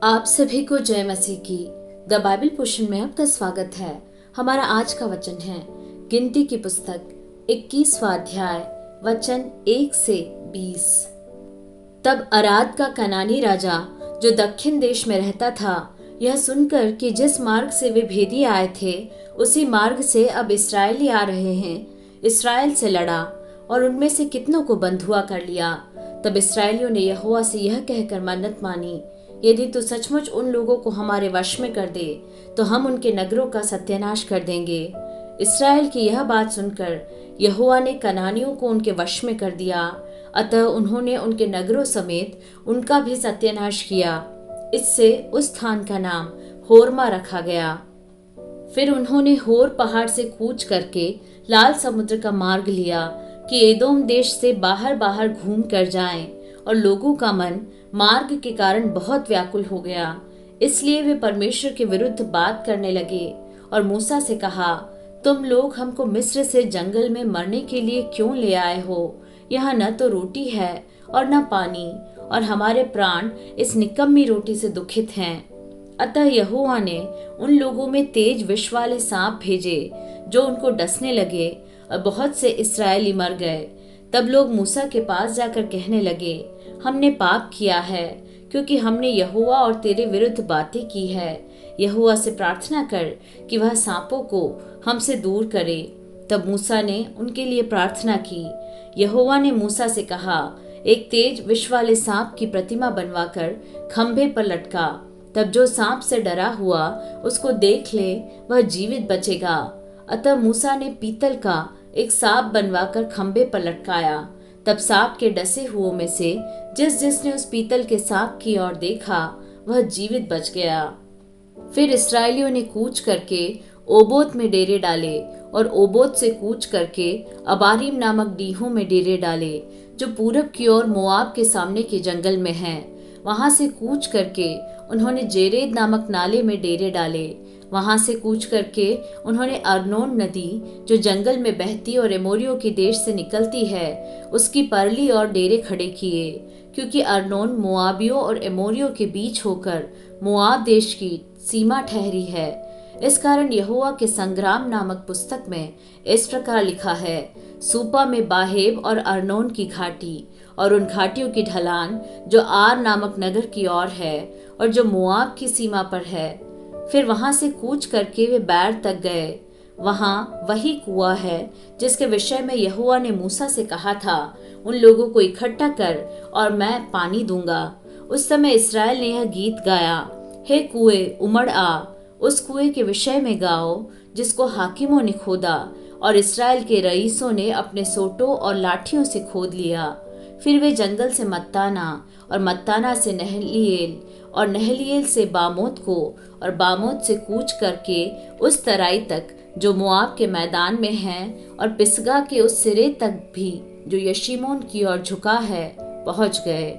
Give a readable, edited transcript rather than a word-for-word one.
आप सभी को जय मसीह की द बाइबल पोर्शन में आपका स्वागत है। हमारा आज का वचन है गिनती की पुस्तक 21वां अध्याय वचन 1 से 20। तब अराद का कनानी राजा जो दक्षिण देश में रहता था यह सुनकर कि जिस मार्ग से वे भेदी आए थे उसी मार्ग से अब इस्राएली आ रहे हैं, इस्राएल से लड़ा और उनमें से कितनों को बंधुआ कर लिया। तब इस्राएलियों ने यहोवा से यह कहकर मन्नत मानी, यदि तू सचमुच उन लोगों को हमारे वश में कर दे तो हम उनके नगरों का सत्यानाश कर देंगे। इस्राएल की यह बात सुनकर यहोवा ने कनानियों को उनके वश में कर दिया, अतः उन्होंने उनके नगरों समेत उनका भी सत्यानाश किया। इससे उस स्थान का नाम होर्मा रखा गया। फिर उन्होंने होर पहाड़ से कूच करके लाल समुद्र का मार्ग लिया कि एदोम देश से बाहर बाहर घूम कर जाएं, और लोगों का मन मार्ग के कारण बहुत व्याकुल हो गया। इसलिए वे परमेश्वर के विरुद्ध बात करने लगे और मूसा से कहा, तुम लोग हमको मिस्र से जंगल में मरने के लिए क्यों ले आए हो? यहाँ न तो रोटी है और न पानी, और हमारे प्राण इस निकम्मी रोटी से दुखित हैं। अतः यहोवा ने उन लोगों में तेज विष वाले सांप भेजे जो उनको डसने लगे, और बहुत से इस्राएली मर गए। तब लोग मूसा के पास जाकर कहने लगे, हमने पाप किया है क्योंकि हमने यहोवा और तेरे विरुद्ध बातें की है। यहोवा से प्रार्थना कर कि वह सांपों को हमसे दूर करे। तब मूसा ने उनके लिए प्रार्थना की। यहोवा ने मूसा से कहा, एक तेज विष वाले सांप की प्रतिमा बनवाकर खंभे पर लटका। तब जो सांप से डरा हुआ उसको देख ले वह जीवित बचेगा। अतः मूसा ने पीतल का एक सांप बनवाकर खंभे पर लटकाया। तब सांप के डसे हुओं में से जिसने उस पीतल के सांप की ओर देखा वह जीवित बच गया। फिर इस्राएलियों ने कूच करके ओबोत में डेरे डाले, और ओबोत से कूच करके अबारीम नामक डीहों में डेरे डाले जो पूरब की ओर मोआब के सामने के जंगल में है। वहां से कूच करके उन्होंने जेरेद नामक नाले में डेरे डाले। वहां से कूच करके उन्होंने अर्नोन नदी जो जंगल में बहती और एमोरियों के देश से निकलती है उसकी परली और डेरे खड़े किए, क्योंकि अर्नोन मोआबियों और एमोरियों के बीच होकर मोआब देश की सीमा ठहरी है। इस कारण यहोवा के संग्राम नामक पुस्तक में इस प्रकार लिखा है, सूपा में बाहेब और अर्नोन की घाटी और उन घाटियों की ढलान जो आर नामक नगर की ओर है और जो मोआब की सीमा पर है। फिर वहां से कूच करके वे बैर तक गए। वहां वही कुआं है जिसके विषय में यहोवा ने मूसा से कहा था, उन लोगों को इकट्ठा कर और मैं पानी दूंगा। उस समय इस्राएल ने यह गीत गाया, हे कुएं उमड़ आ, उस कुएं के विषय में गाओ जिसको हाकिमों ने खोदा और इस्राएल के रईसों ने अपने सोटों और लाठियों से खोद लिया। फिर वे जंगल से मत्ताना और मत्ताना से नहलीएल और नहलीएल से बामोत को और बामोत से कूच करके उस तराई तक जो मोआब के मैदान में है और पिसगा के उस सिरे तक भी जो यशीमोन की ओर झुका है पहुंच गए।